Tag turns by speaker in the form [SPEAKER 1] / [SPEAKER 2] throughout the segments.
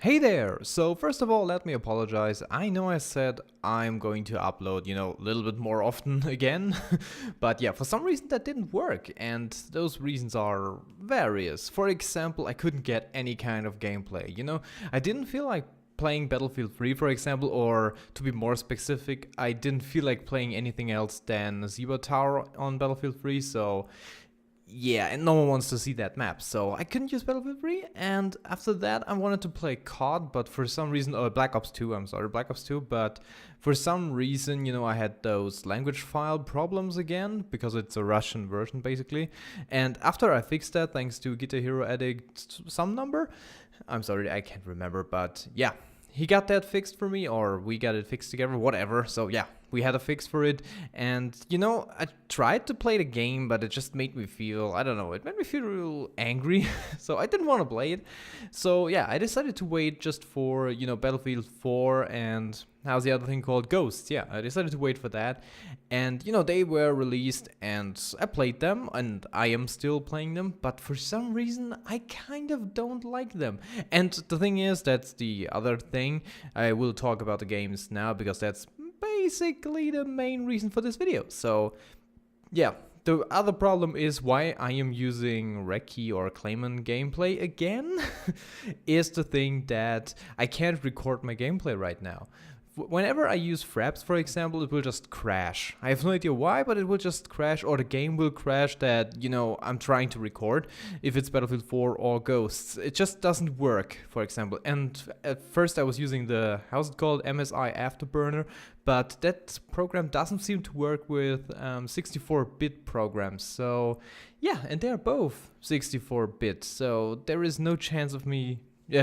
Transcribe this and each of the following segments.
[SPEAKER 1] Hey there! So first of all, let me apologize. I know I said I'm going to upload, a little bit more often again. But yeah, for some reason that didn't work, and those reasons are various. For example, I couldn't get any kind of gameplay, I didn't feel like playing Battlefield 3, for example, or to be more specific, I didn't feel like playing anything else than Zebra Tower on Battlefield 3, so yeah, and no one wants to see that map, so I couldn't use Battlefield 3, and after that I wanted to play COD, but for some reason, or Black Ops 2, I'm sorry, Black Ops 2, but for some reason, I had those language file problems again, because it's a Russian version, basically, and after I fixed that, thanks to Guitar Hero Addict some number, I'm sorry, I can't remember, but yeah, he got that fixed for me, or we got it fixed together, whatever, so yeah. We had a fix for it, and I tried to play the game, but it just made me feel, I don't know, it made me feel real angry, so I didn't want to play it. So yeah, I decided to wait just for, Battlefield 4 and how's the other thing called? Ghosts. Yeah, I decided to wait for that, and they were released, and I played them, and I am still playing them, but for some reason I kind of don't like them. And the thing is, that's the other thing. I will talk about the games now because that's basically the main reason for this video. So yeah, the other problem is why I am using Rechyyy or Clayman gameplay again is the thing that I can't record my gameplay right now. Whenever I use Fraps, for example, it will just crash. I have no idea why, but it will just crash, or the game will crash that, I'm trying to record, if it's Battlefield 4 or Ghosts. It just doesn't work, for example. And at first I was using the, how's it called, MSI Afterburner, but that program doesn't seem to work with 64-bit programs. So yeah, and they're both 64-bit, so there is no chance of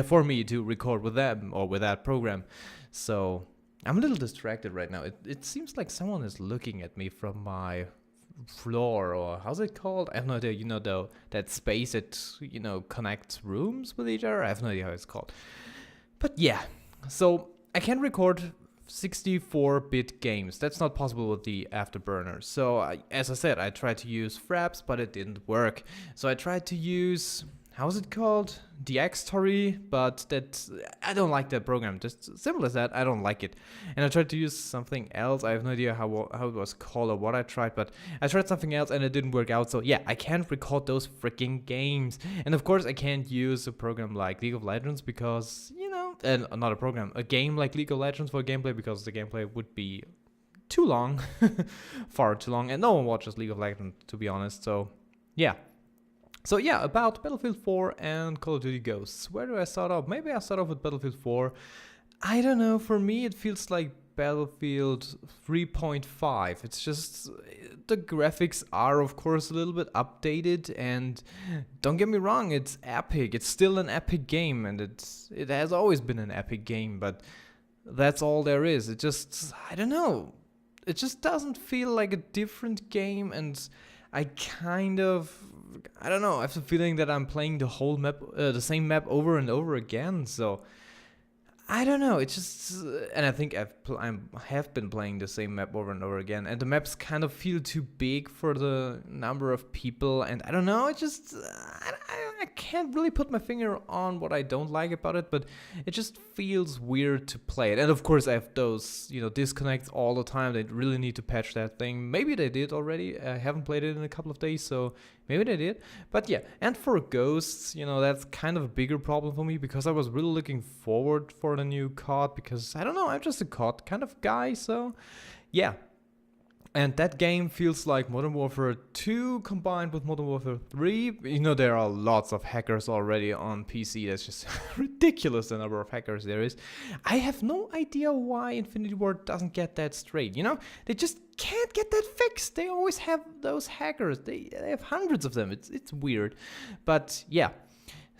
[SPEAKER 1] for me to record with them or with that program. So I'm a little distracted right now. It seems like someone is looking at me from my floor, or how's it called? I have no idea. That space that, connects rooms with each other. I have no idea how it's called. But yeah, so I can record 64-bit games. That's not possible with the Afterburner. So as I said, I tried to use Fraps, but it didn't work. So I tried to use, how's it called? DxTory, but I don't like that program. Just simple as that, I don't like it. And I tried to use something else. I have no idea how it was called or what I tried, but I tried something else and it didn't work out. So yeah, I can't record those freaking games. And of course, I can't use a program like League of Legends because, and not a program, a game like League of Legends for gameplay, because the gameplay would be too long, far too long, and no one watches League of Legends, to be honest. So yeah. So yeah, about Battlefield 4 and Call of Duty Ghosts. Where do I start off? Maybe I start off with Battlefield 4. I don't know, for me it feels like Battlefield 3.5. It's just, the graphics are of course a little bit updated, and don't get me wrong, it's epic. It's still an epic game, and it has always been an epic game, but that's all there is. It just, I don't know, it just doesn't feel like a different game, and I don't know, I have the feeling that I'm playing the whole map, the same map over and over again, so I don't know, it's just, and I think I have been playing the same map over and over again, and the maps kind of feel too big for the number of people, and I don't know, it just, I can't really put my finger on what I don't like about it, but it just feels weird to play it. And of course I have those, disconnects all the time. They really need to patch that thing. Maybe they did already. I haven't played it in a couple of days, so maybe they did. But yeah, and for Ghosts, that's kind of a bigger problem for me, because I was really looking forward for the new COD, because I don't know, I'm just a COD kind of guy, so yeah. And that game feels like Modern Warfare 2 combined with Modern Warfare 3. There are lots of hackers already on PC. That's just ridiculous, the number of hackers there is. I have no idea why Infinity Ward doesn't get that straight. They just can't get that fixed. They always have those hackers. They have hundreds of them. It's weird. But yeah.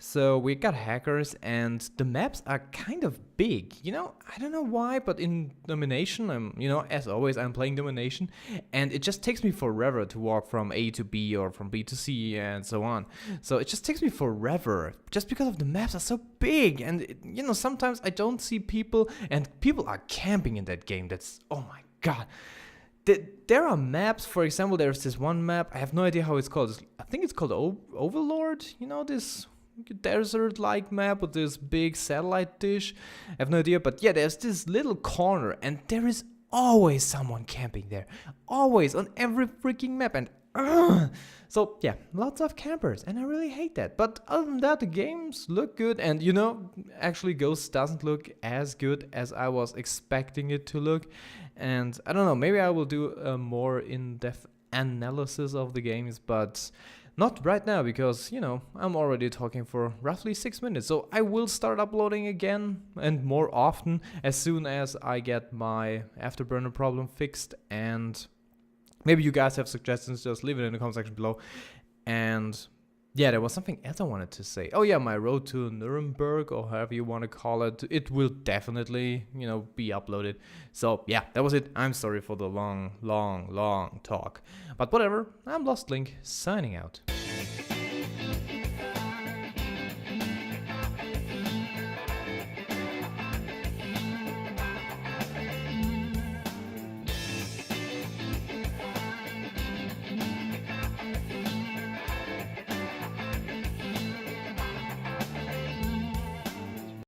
[SPEAKER 1] So we got hackers, and the maps are kind of big. I don't know why, but in Domination, as always, I'm playing Domination, and it just takes me forever to walk from A to B or from B to C and so on. So it just takes me forever, just because of the maps are so big, and sometimes I don't see people, and people are camping in that game. That's, oh my god. There are maps, for example, there's this one map, I have no idea how it's called. I think it's called Overlord, this desert-like map with this big satellite dish. I have no idea, but yeah, there's this little corner, and there is always someone camping there. Always, on every freaking map, and so yeah, lots of campers, and I really hate that. But other than that, the games look good, and you know, actually Ghost doesn't look as good as I was expecting it to look. And I don't know, maybe I will do a more in-depth analysis of the games, but not right now, because, you know, I'm already talking for roughly 6 minutes. So I will start uploading again and more often as soon as I get my Afterburner problem fixed. And maybe you guys have suggestions, just leave it in the comment section below. And yeah, there was something else I wanted to say. Oh yeah, my road to Nuremberg, or however you want to call it, it will definitely, you know, be uploaded. So yeah, that was it. I'm sorry for the long talk. But whatever, I'm iLostLink, signing out.